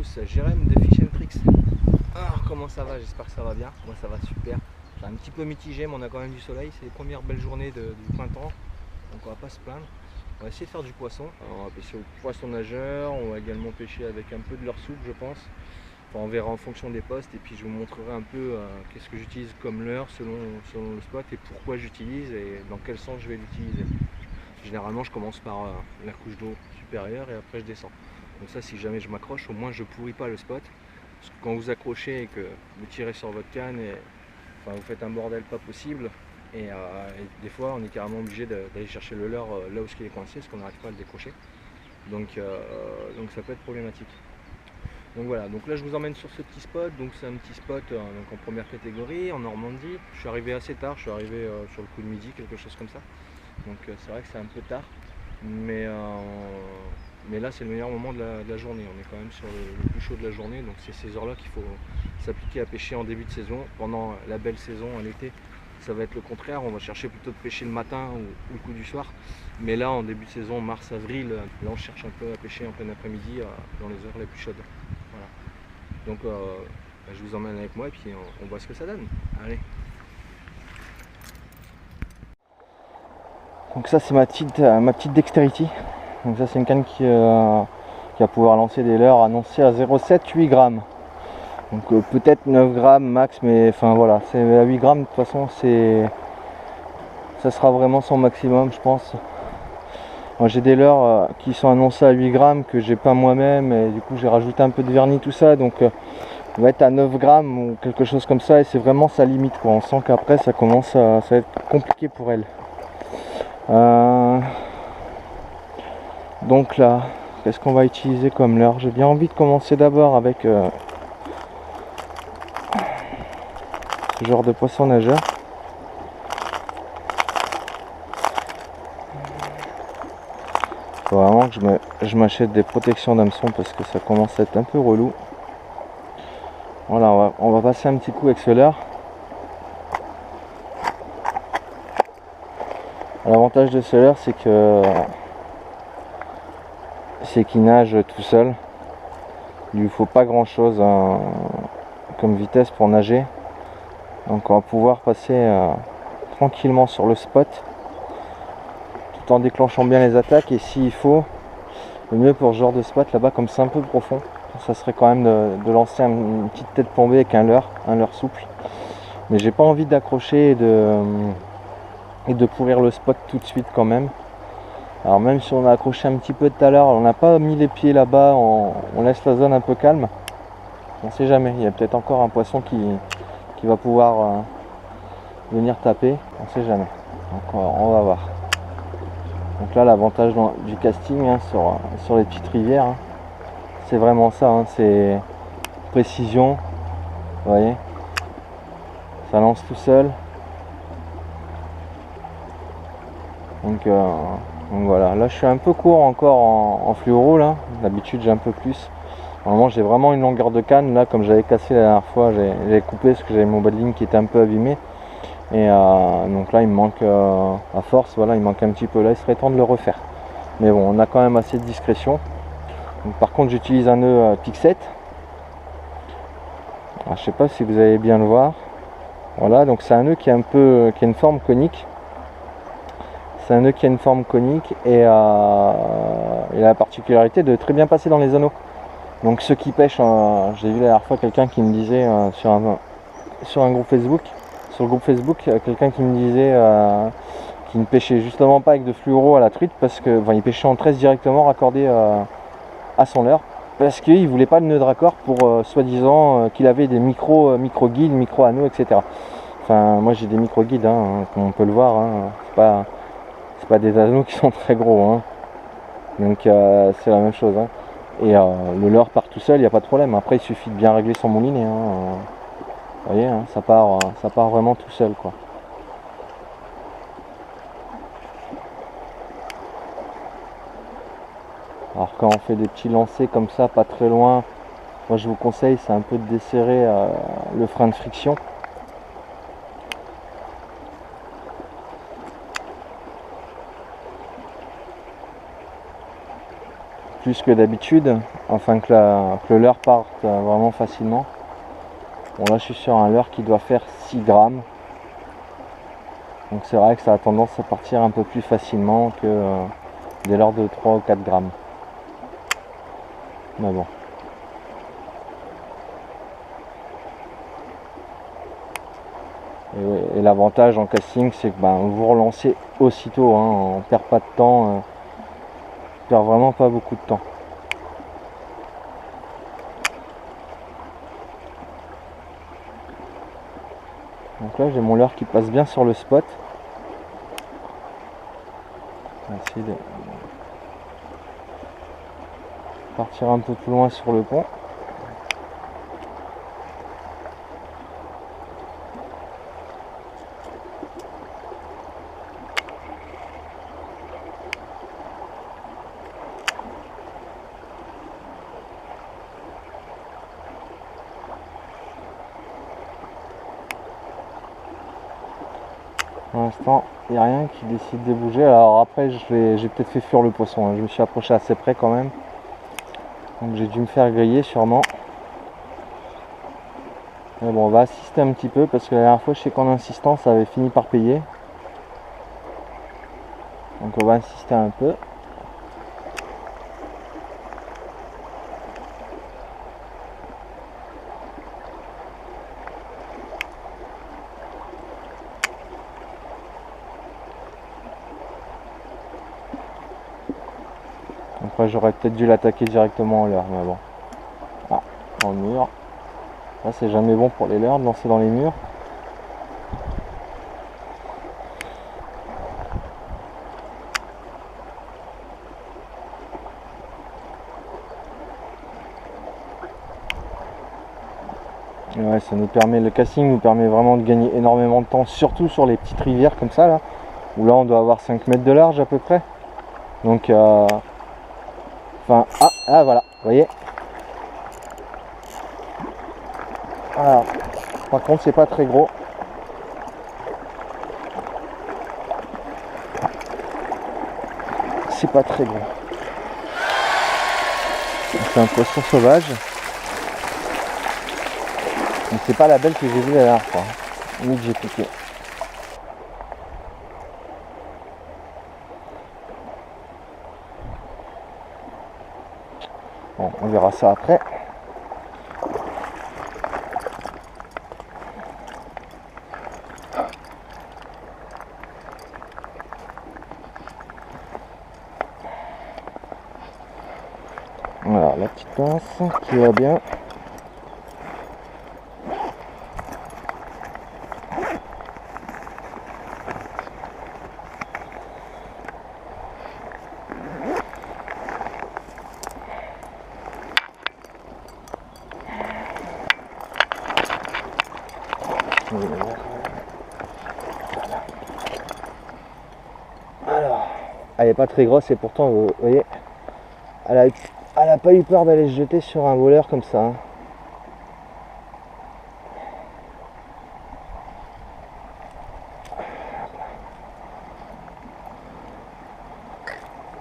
tous, Jérém de Fish & Tricks. Alors comment ça va? J'espère que ça va bien. Moi ça va super. J'ai un petit peu mitigé mais on a quand même du soleil. C'est les premières belles journées du printemps. Donc on va pas se plaindre. On va essayer de faire du poisson. Alors, on va pêcher au poisson nageur. On va également pêcher avec un peu de leurre souple je pense. Enfin, on verra en fonction des postes et puis je vous montrerai un peu qu'est-ce que j'utilise comme leurre selon le spot et pourquoi j'utilise et dans quel sens je vais l'utiliser. Généralement je commence par la couche d'eau supérieure et après je descends. Donc ça, si jamais je m'accroche, au moins je pourris pas le spot. Parce que quand vous accrochez et que vous tirez sur votre canne, et, enfin, vous faites un bordel pas possible. Et des fois on est carrément obligé d'aller chercher le leurre là où il est coincé parce qu'on n'arrive pas à le décrocher. Donc ça peut être problématique. Donc voilà, donc là je vous emmène sur ce petit spot. Donc c'est un petit spot donc en première catégorie, en Normandie. Je suis arrivé assez tard, je suis arrivé sur le coup de midi, quelque chose comme ça. Donc c'est vrai que c'est un peu tard. Mais là c'est le meilleur moment de la journée. On est quand même sur le plus chaud de la journée. Donc c'est ces heures là qu'il faut s'appliquer à pêcher en début de saison. Pendant la belle saison à l'été, ça va être le contraire. On va chercher plutôt de pêcher le matin ou le coup du soir. Mais là en début de saison, mars, avril, là on cherche un peu à pêcher en plein après-midi dans les heures les plus chaudes. Voilà. Donc je vous emmène avec moi et puis on voit ce que ça donne. Allez. Donc ça c'est ma petite Dexterity. Donc ça c'est une canne qui va pouvoir lancer des leurres annoncés à 0,7-8 grammes. Donc peut-être 9 grammes max, mais enfin voilà, c'est à 8 grammes de toute façon, ça sera vraiment son maximum je pense. Moi j'ai des leurres qui sont annoncés à 8 grammes que j'ai pas moi-même et du coup j'ai rajouté un peu de vernis tout ça, donc on va être à 9 grammes ou quelque chose comme ça et c'est vraiment sa limite quoi. On sent qu'après ça va être compliqué pour elle. Donc là, qu'est-ce qu'on va utiliser comme leurre? J'ai bien envie de commencer d'abord avec ce genre de poisson nageur. Faut vraiment que je m'achète des protections d'hameçon parce que ça commence à être un peu relou. Voilà, on va passer un petit coup avec ce leurre. L'avantage de ce leurre c'est qu'il nage tout seul. Il lui faut pas grand chose comme vitesse pour nager. Donc on va pouvoir passer tranquillement sur le spot tout en déclenchant bien les attaques. Et s'il faut, le mieux pour ce genre de spot là-bas, comme c'est un peu profond, ça serait quand même de lancer une petite tête plombée avec un leurre souple. Mais j'ai pas envie d'accrocher et de pourrir le spot tout de suite quand même. Alors même si on a accroché un petit peu tout à l'heure, on n'a pas mis les pieds là-bas, on laisse la zone un peu calme. On sait jamais, il y a peut-être encore un poisson qui va pouvoir venir taper, on sait jamais. Donc on va voir. Donc là l'avantage du casting sur les petites rivières, c'est vraiment ça, c'est précision, vous voyez, ça lance tout seul. Donc voilà, là je suis un peu court encore en fluoro là, d'habitude j'ai un peu plus. Normalement j'ai vraiment une longueur de canne, là comme j'avais cassé la dernière fois, j'ai coupé parce que j'avais mon badling qui était un peu abîmé. Et donc là il me manque à force, voilà, il manque un petit peu là, il serait temps de le refaire. Mais bon, on a quand même assez de discrétion. Donc, par contre j'utilise un nœud Pixet. Alors, je sais pas si vous allez bien le voir. Voilà, donc c'est un nœud qui a une forme conique. C'est un nœud qui a une forme conique et il a la particularité de très bien passer dans les anneaux. Donc ceux qui pêchent, j'ai vu la dernière fois quelqu'un qui me disait sur un groupe Facebook, quelqu'un qui me disait qu'il ne pêchait justement pas avec de fluoro à la truite parce que il pêchait en 13 directement raccordé à son leurre parce qu'il voulait pas le nœud de raccord pour soi-disant qu'il avait des micro guides, micro anneaux, etc. Enfin moi j'ai des micro guides, comme on peut le voir, c'est pas des anneaux qui sont très gros, donc c'est la même chose. Et le leurre part tout seul, il n'y a pas de problème. Après il suffit de bien régler son moulinet. Vous voyez, ça part vraiment tout seul quoi. Alors quand on fait des petits lancers comme ça, pas très loin, moi je vous conseille, c'est un peu de desserrer le frein de friction. plus que d'habitude, afin que le leurre parte vraiment facilement. Bon, là je suis sur un leurre qui doit faire 6 grammes. Donc c'est vrai que ça a tendance à partir un peu plus facilement que des leurres de 3 ou 4 grammes. Mais bon. Et l'avantage en casting, c'est que vous relancez aussitôt, hein, on ne perd pas de temps, on perd vraiment pas beaucoup de temps. Donc là j'ai mon leurre qui passe bien sur le spot. On va essayer de partir un peu plus loin sur le pont. Pour l'instant, il n'y a rien qui décide de bouger. Alors après, j'ai peut-être fait fuir le poisson, hein. Je me suis approché assez près quand même. Donc j'ai dû me faire griller sûrement. Mais bon, on va assister un petit peu parce que la dernière fois, je sais qu'en insistant, ça avait fini par payer. Donc on va insister un peu. Après j'aurais peut-être dû l'attaquer directement en leurre, mais bon. Ah, dans le mur. Là c'est jamais bon pour les leurres de lancer dans les murs. Et ouais, ça nous permet, le casting nous permet vraiment de gagner énormément de temps, surtout sur les petites rivières comme ça là, où là on doit avoir 5 mètres de large à peu près. Donc enfin, voilà, vous voyez. Alors, par contre, c'est pas très gros. C'est pas très gros. C'est un poisson sauvage. Mais c'est pas la belle que j'ai vue la dernière fois, ni que j'ai piqué. Bon, on verra ça après. Voilà, la petite pince qui va bien. Alors, elle est pas très grosse et pourtant, vous voyez, elle a pas eu peur d'aller se jeter sur un voleur comme ça, hein.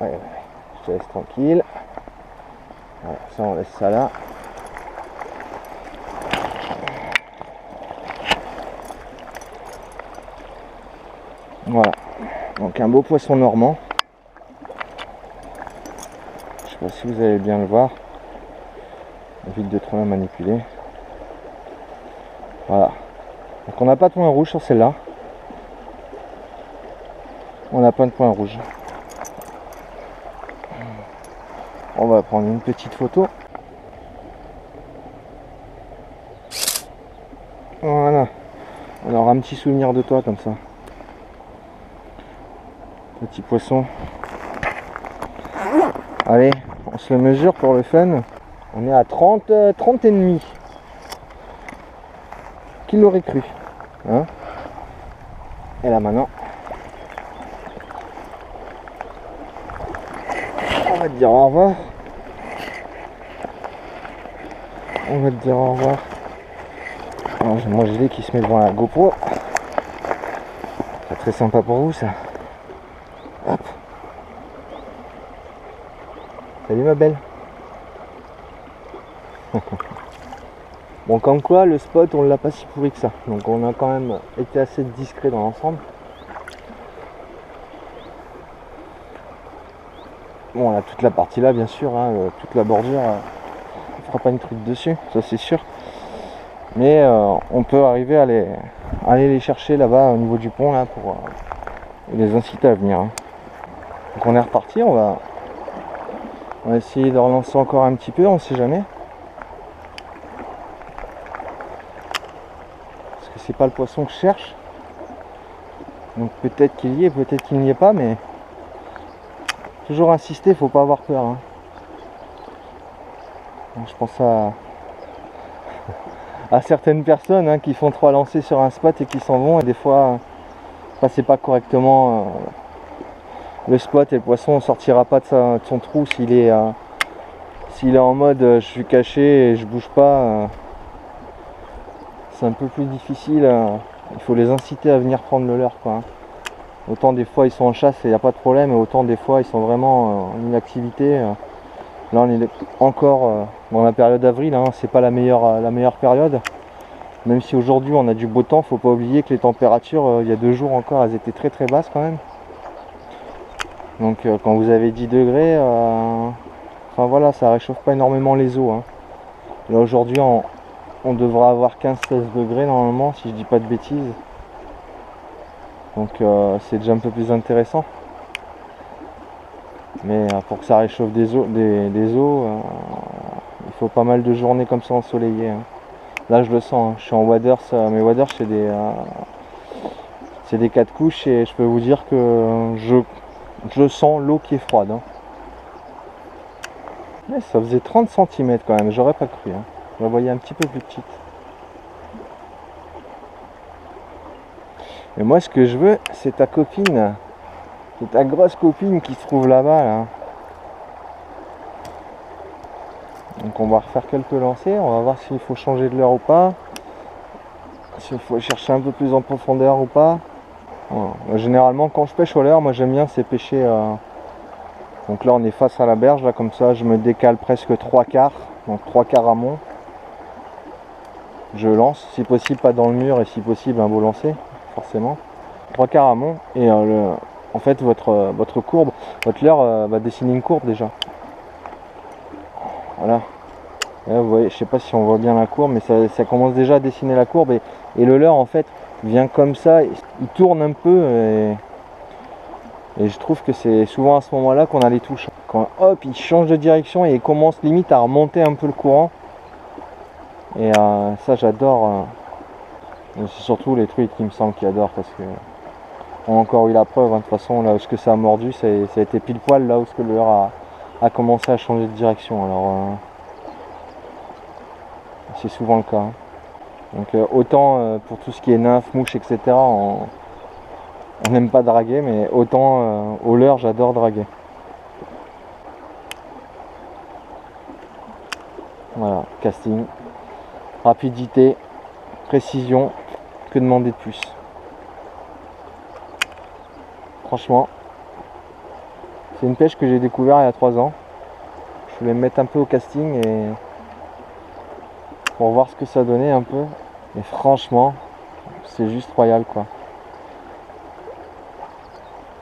Ouais, je te laisse tranquille. Voilà, ça on laisse ça là. Voilà, donc un beau poisson normand. Je sais pas si vous allez bien le voir. Évite de trop la manipuler. Voilà. Donc on n'a pas de point rouge sur celle-là. On n'a pas de point rouge. On va prendre une petite photo. Voilà. On aura un petit souvenir de toi comme ça. Petit poisson. Allez, on se le mesure pour le fun. On est à 30 et demi. Qui l'aurait cru, hein? Et là maintenant, on va te dire au revoir. On va te dire au revoir. Alors j'ai mon gilet qui se met devant la GoPro. C'est très sympa pour vous ça. Hop. Salut ma belle. Bon, comme quoi le spot on l'a pas si pourri que ça, donc on a quand même été assez discret dans l'ensemble. Bon, on a toute la partie là bien sûr, hein, toute la bordure, on fera pas une truc dessus, ça c'est sûr. Mais on peut arriver à aller les chercher là-bas au niveau du pont là pour les inciter à venir. Hein. Donc on est reparti, on va essayer de relancer encore un petit peu, on sait jamais. Parce que c'est pas le poisson que je cherche. Donc peut-être qu'il y est, peut-être qu'il n'y est pas, mais toujours insister, faut pas avoir peur. Hein. Donc, je pense à certaines personnes hein, qui font 3 lancers sur un spot et qui s'en vont, et des fois passer pas correctement le spot et le poisson ne sortira pas de son trou s'il est en mode je suis caché et je bouge pas. C'est un peu plus difficile. Il faut les inciter à venir prendre le leur, quoi. Autant des fois ils sont en chasse et il n'y a pas de problème, et autant des fois ils sont vraiment en inactivité. Là on est encore dans la période d'avril, hein, c'est pas la meilleure période. Même si aujourd'hui on a du beau temps, faut pas oublier que les températures il y a 2 jours encore elles étaient très très basses quand même. Donc quand vous avez 10 degrés, enfin voilà, ça réchauffe pas énormément les eaux. Hein. Là aujourd'hui on devra avoir 15-16 degrés normalement si je dis pas de bêtises. Donc c'est déjà un peu plus intéressant. Mais pour que ça réchauffe des eaux, il faut pas mal de journées comme ça ensoleillées. Hein. Là je le sens, hein. Je suis en waders, mes waders c'est des 4 couches et je peux vous dire que je sens l'eau qui est froide. Hein. Mais ça faisait 30 cm quand même, j'aurais pas cru. Hein. Je la voyais un petit peu plus petite. Et moi ce que je veux, c'est ta copine. C'est ta grosse copine qui se trouve là-bas là. Donc on va refaire quelques lancers, on va voir s'il faut changer de leurre ou pas. S'il faut chercher un peu plus en profondeur ou pas. Voilà. Généralement quand je pêche au leurre, moi j'aime bien c'est pêcher. Donc là on est face à la berge, là comme ça je me décale presque 3/4, donc 3/4 amont. Je lance, si possible pas dans le mur et si possible un beau lancer, forcément. 3/4 amont et en fait votre courbe, votre leurre va dessiner une courbe déjà. Voilà. Là, vous voyez, je sais pas si on voit bien la courbe, mais ça commence déjà à dessiner la courbe et le leurre en fait vient comme ça, il tourne un peu et je trouve que c'est souvent à ce moment-là qu'on a les touches. Quand hop, il change de direction et il commence limite à remonter un peu le courant. Et ça j'adore. C'est surtout les truites qui me semblent qui adorent parce que on a encore eu la preuve. Hein, de toute façon, là où ce que ça a mordu, ça a été pile poil là où ce que le leurre a commencé à changer de direction. Alors c'est souvent le cas. Hein. Donc autant pour tout ce qui est nymphes, mouches, etc. On n'aime pas draguer, mais autant au leurre j'adore draguer. Voilà, casting, rapidité, précision, que demander de plus. Franchement, c'est une pêche que j'ai découvert il y a 3 ans. Je voulais me mettre un peu au casting et pour voir ce que ça donnait un peu. Et franchement, c'est juste royal quoi.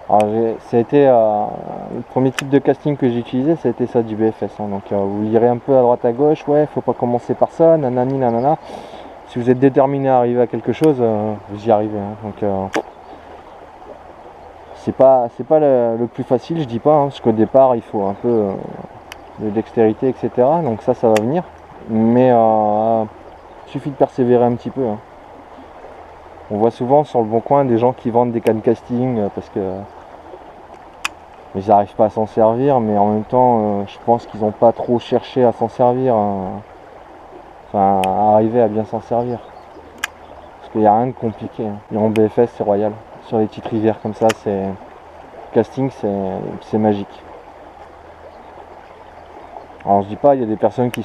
Alors ça a été le premier type de casting que j'ai utilisé, ça a été ça, du BFS. Hein. Donc vous lirez un peu à droite à gauche, ouais, faut pas commencer par ça, nanani nanana. Si vous êtes déterminé à arriver à quelque chose, vous y arrivez. Hein. Donc c'est pas le plus facile, je dis pas, hein, parce qu'au départ il faut un peu de dextérité, etc. Donc ça va venir. Mais il suffit de persévérer un petit peu. Hein. On voit souvent sur le Bon Coin des gens qui vendent des cannes casting parce que ils n'arrivent pas à s'en servir, mais en même temps je pense qu'ils n'ont pas trop cherché à s'en servir, hein. Enfin à arriver à bien s'en servir. Parce qu'il n'y a rien de compliqué. Hein. Et en BFS c'est royal. Sur les petites rivières comme ça, c'est casting, c'est magique. Alors je dis pas, il y a des personnes qui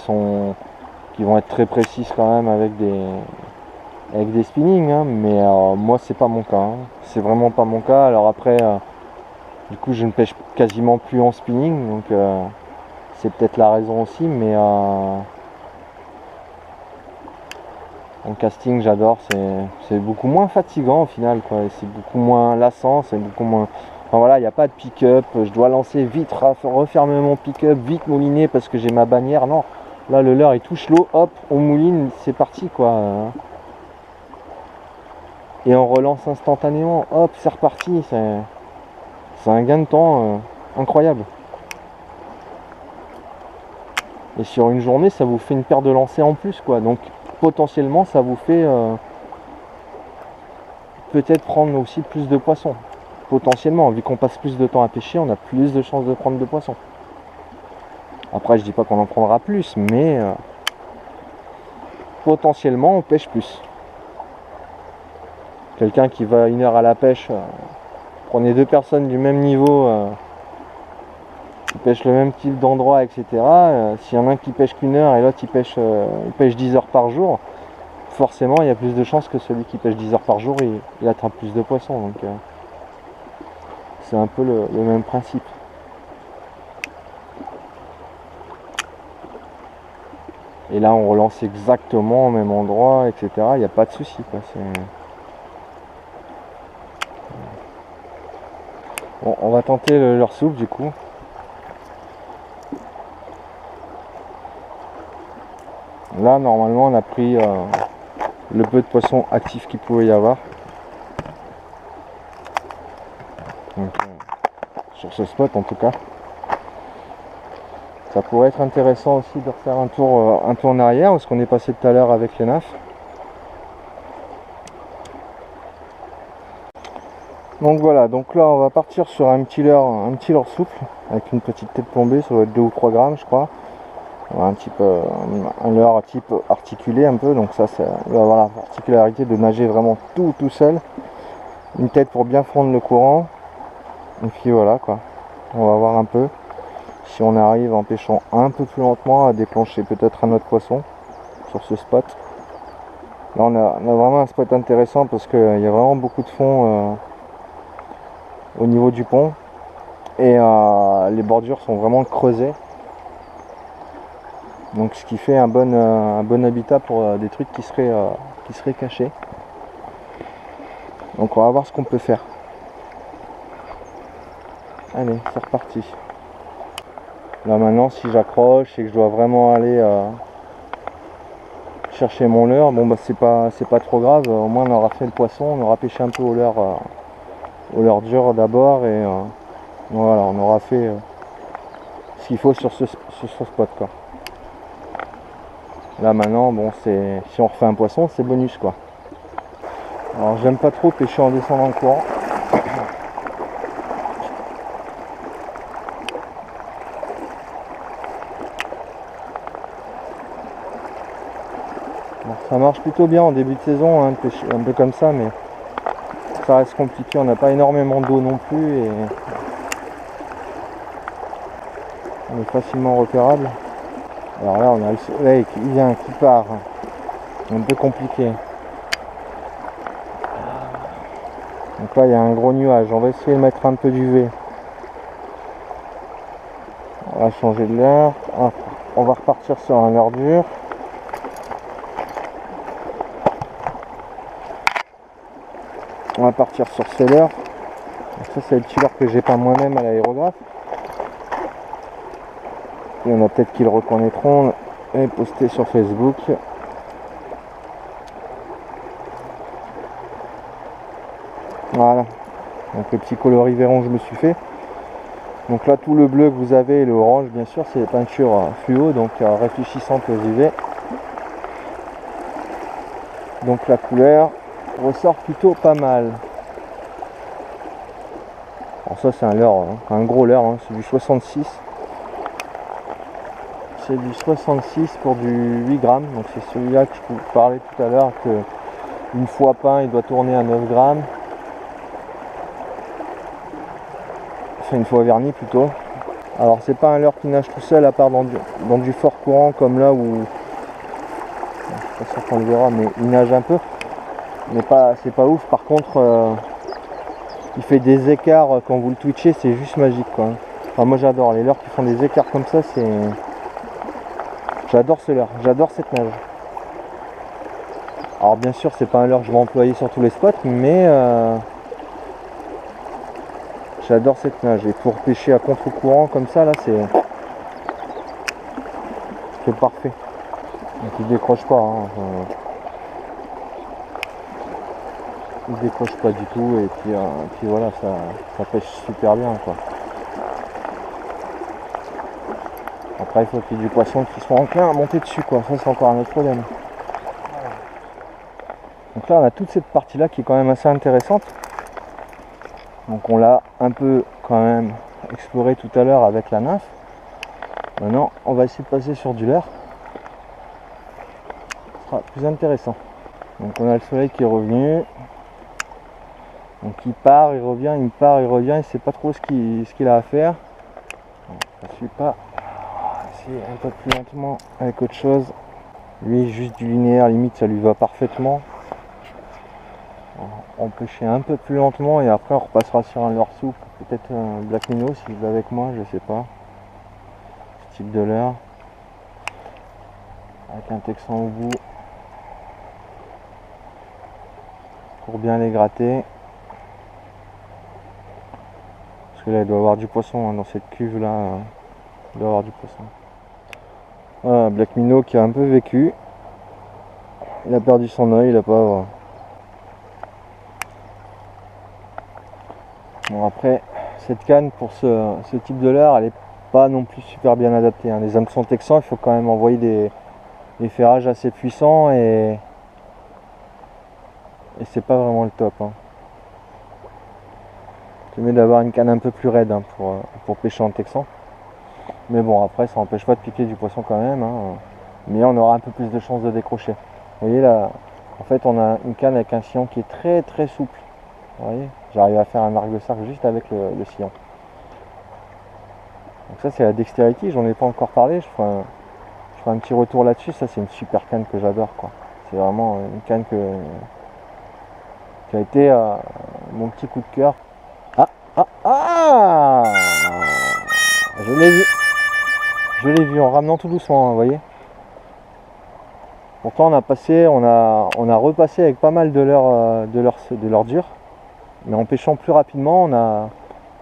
vont être très précises quand même avec des spinnings, hein, mais moi c'est pas mon cas. Hein. C'est vraiment pas mon cas. Alors après, du coup je ne pêche quasiment plus en spinning, donc c'est peut-être la raison aussi, mais en casting j'adore, c'est beaucoup moins fatigant au final, quoi. C'est beaucoup moins lassant, c'est beaucoup moins... Enfin voilà, il n'y a pas de pick-up, je dois lancer vite, refermer mon pick-up, vite mouliner parce que j'ai ma bannière. Non, là le leurre il touche l'eau, hop, on mouline, c'est parti quoi. Et on relance instantanément, hop, c'est reparti. C'est un gain de temps incroyable. Et sur une journée, ça vous fait une paire de lancers en plus, quoi. Donc potentiellement, ça vous fait peut-être prendre aussi plus de poissons. Potentiellement, vu qu'on passe plus de temps à pêcher, on a plus de chances de prendre de poissons. Après, je dis pas qu'on en prendra plus, mais potentiellement, on pêche plus. Quelqu'un qui va 1 heure à la pêche, prenez 2 personnes du même niveau, qui pêchent le même type d'endroit, etc. S'il y en a un qui pêche qu'1 heure et l'autre il pêche 10 heures par jour, forcément il y a plus de chances que celui qui pêche 10 heures par jour il attrape plus de poissons. Donc c'est un peu le même principe. Et là on relance exactement au même endroit, etc. Il n'y a pas de souci, quoi. Bon, on va tenter leur soupe du coup. Là normalement on a pris le peu de poissons actifs qu'il pouvait y avoir. Donc, sur ce spot en tout cas. Ça pourrait être intéressant aussi de refaire un tour en arrière, parce qu'on est passé tout à l'heure avec les nafs. Donc voilà, donc là on va partir sur un petit leurre souple, avec une petite tête plombée, ça doit être 2 ou 3 grammes je crois. Un leurre type articulé un peu, donc ça va avoir la particularité de nager vraiment tout seul. Une tête pour bien fondre le courant. Et puis voilà quoi, on va voir un peu si on arrive en pêchant un peu plus lentement à déclencher peut-être un autre poisson sur ce spot. Là on a vraiment un spot intéressant parce qu'il y a vraiment beaucoup de fond au niveau du pont et les bordures sont vraiment creusées. Donc ce qui fait un bon habitat pour des trucs qui seraient cachés. Donc on va voir ce qu'on peut faire. Allez, c'est reparti. Là maintenant si j'accroche et que je dois vraiment aller chercher mon leurre, bon bah c'est pas trop grave, au moins on aura fait le poisson, on aura pêché un peu au leurre dur d'abord et voilà, on aura fait ce qu'il faut sur ce spot quoi. Là maintenant bon si on refait un poisson c'est bonus quoi. Alors j'aime pas trop pêcher en descendant le courant. Bon, ça marche plutôt bien en début de saison hein, de pêcher un peu comme ça, mais ça reste compliqué, on n'a pas énormément d'eau non plus et on est facilement repérable. Alors là on a le soleil qui vient, qui part, un peu compliqué. Donc là il y a un gros nuage, on va essayer de mettre un peu d'UV. On va changer de leurre, on va repartir sur un leurre dur. On va partir sur ce leurre. Ça c'est le petit leurre que j'ai pas moi-même à l'aérographe. Il y en a peut-être qui le reconnaîtront et posté sur Facebook. Voilà. Donc le petit coloris verron que je me suis fait. Donc là tout le bleu que vous avez et le orange bien sûr c'est des peintures fluo, donc réfléchissantes aux UV. Donc la couleur ressort plutôt pas mal. Alors ça c'est un leurre, hein, un gros leurre, hein, c'est du 66. C'est du 66 pour du 8 grammes, donc c'est celui-là que je vous parlais tout à l'heure, que une fois peint il doit tourner à 9 grammes. Enfin une fois verni plutôt. Alors c'est pas un leurre qui nage tout seul à part dans du fort courant comme là où, je suis pas sûr qu'on le verra, mais il nage un peu. Mais c'est pas ouf, par contre il fait des écarts quand vous le twitchez, c'est juste magique quoi. Enfin, moi j'adore les leurres qui font des écarts comme ça, c'est... J'adore ce leurre, j'adore cette nage. Alors bien sûr c'est pas un leurre que je vais employer sur tous les spots, mais j'adore cette nage. Et pour pêcher à contre-courant comme ça, là c'est parfait. Donc il décroche pas, hein. Il décroche pas du tout, et puis voilà, ça pêche super bien quoi. Après il faut qu'il y ait du poisson qui soit enclin à monter dessus quoi, ça c'est encore un autre problème. Donc là on a toute cette partie là qui est quand même assez intéressante. Donc on l'a un peu quand même exploré tout à l'heure avec la nymphe. Maintenant on va essayer de passer sur du leurre. Ce sera plus intéressant. Donc on a le soleil qui est revenu. Donc il part, il revient, il part, il revient, il sait pas trop ce qu'il a à faire. Donc, ça suit pas. Essayer un peu plus lentement avec autre chose. Lui juste du linéaire, limite ça lui va parfaitement. On pêcher un peu plus lentement et après on repassera sur un leurre souple, peut-être un black minnow s'il va avec moi, je sais pas. Ce type de leurre. Avec un texan au bout. Pour bien les gratter. Parce que là il doit y avoir du poisson hein, dans cette cuve là. Il doit y avoir du poisson. Voilà, black minnow qui a un peu vécu. Il a perdu son œil, il a pas. Bon après, cette canne pour ce type de leurre, elle est pas non plus super bien adaptée. Hein. Les hameçons texans, il faut quand même envoyer des ferrages assez puissants et c'est pas vraiment le top. Hein. C'est mieux d'avoir une canne un peu plus raide hein, pour pêcher en texan. Mais bon après ça n'empêche pas de piquer du poisson quand même. Hein. Mais on aura un peu plus de chances de décrocher. Vous voyez là, en fait on a une canne avec un sillon qui est très très souple. Vous voyez, j'arrive à faire un arc de cercle juste avec le sillon. Donc ça c'est la dexterity, j'en ai pas encore parlé, je ferai un petit retour là-dessus. Ça c'est une super canne que j'adore quoi. C'est vraiment une canne qui a été mon petit coup de cœur. Ah je l'ai vu en ramenant tout doucement, hein, vous voyez. Pourtant on a repassé avec pas mal de leurres dures. Mais en pêchant plus rapidement, on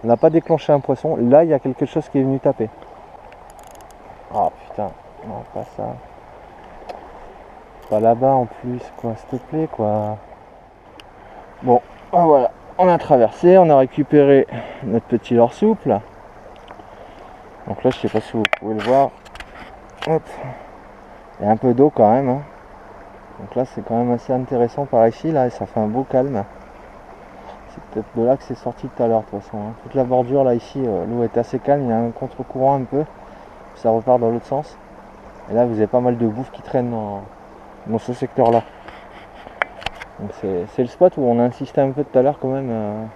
n'a pas déclenché un poisson. Là, il y a quelque chose qui est venu taper. Oh putain, non, pas ça. Pas là-bas en plus, quoi, s'il te plaît, quoi. Bon, voilà, on a traversé, on a récupéré notre petit leurre souple. Donc là, je sais pas si vous pouvez le voir. Hop. Il y a un peu d'eau quand même. Hein. Donc là, c'est quand même assez intéressant par ici, là, et ça fait un beau calme. C'est peut-être de là que c'est sorti tout à l'heure de toute façon. Hein. Toute la bordure là ici, l'eau est assez calme, il y a un contre-courant un peu, ça repart dans l'autre sens. Et là vous avez pas mal de bouffe qui traîne dans ce secteur là. Donc c'est le spot où on a insisté un peu tout à l'heure quand même.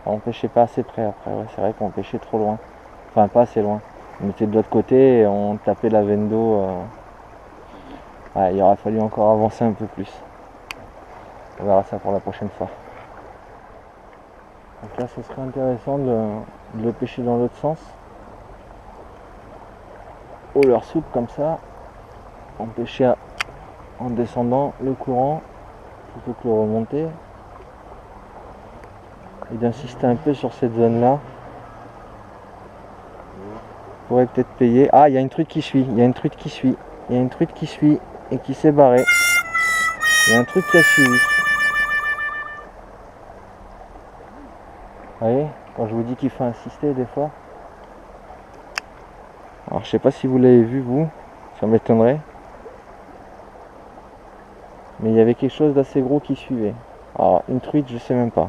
On pêchait pas assez près après, ouais, c'est vrai qu'on pêchait trop loin. Enfin pas assez loin. On était de l'autre côté et on tapait la veine d'eau. Ouais, il aurait fallu encore avancer un peu plus. On verra ça pour la prochaine fois. Donc là, ce serait intéressant de le pêcher dans l'autre sens. Au leurre souple comme ça. On pêchait en descendant le courant plutôt que le remonter. Et d'insister un peu sur cette zone là. On pourrait peut-être payer. Ah, il y a une truite qui suit. Il y a une truite qui suit. Il y a une truite qui suit et qui s'est barrée. Il y a un truc qui a suivi. Vous voyez, quand je vous dis qu'il faut insister des fois. Alors je sais pas si vous l'avez vu vous, ça m'étonnerait. Mais il y avait quelque chose d'assez gros qui suivait. Alors une truite je sais même pas.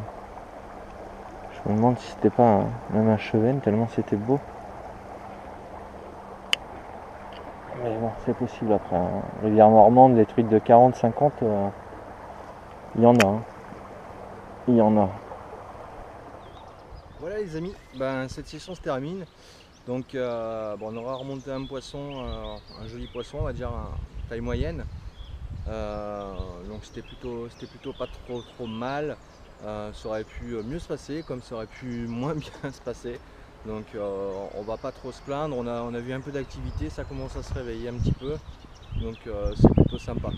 Je me demande si c'était pas même un chevenne tellement c'était beau. Mais bon c'est possible après. Hein. Rivière normande, les truites de 40-50, il y en a. Hein. Il y en a. Voilà les amis, cette session se termine. Donc on aura remonté un poisson, un joli poisson, on va dire taille moyenne. Donc c'était plutôt pas trop mal. Ça aurait pu mieux se passer, comme ça aurait pu moins bien se passer. Donc on va pas trop se plaindre, on a vu un peu d'activité, ça commence à se réveiller un petit peu, donc c'est plutôt sympa.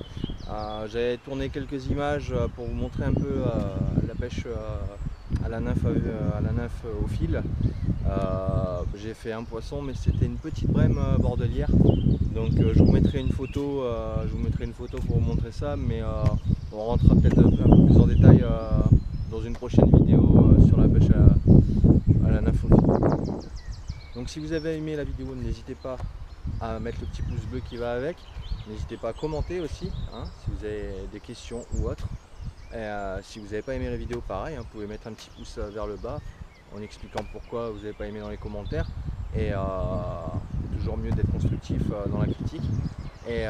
J'avais tourné quelques images pour vous montrer un peu la pêche à la nymphe au fil. J'ai fait un poisson, mais c'était une petite brème bordelière. Donc je vous mettrai une photo, pour vous montrer ça, mais on rentrera peut-être un peu plus en détail dans une prochaine vidéo sur la pêche à la nymphe au fil. Donc si vous avez aimé la vidéo, n'hésitez pas à mettre le petit pouce bleu qui va avec. N'hésitez pas à commenter aussi, hein, si vous avez des questions ou autres. Et si vous n'avez pas aimé la vidéo, pareil, hein, vous pouvez mettre un petit pouce vers le bas en expliquant pourquoi vous n'avez pas aimé dans les commentaires. Et toujours mieux d'être constructif dans la critique. Et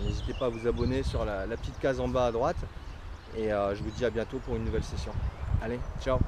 n'hésitez pas à vous abonner sur la petite case en bas à droite. Et je vous dis à bientôt pour une nouvelle session. Allez, ciao!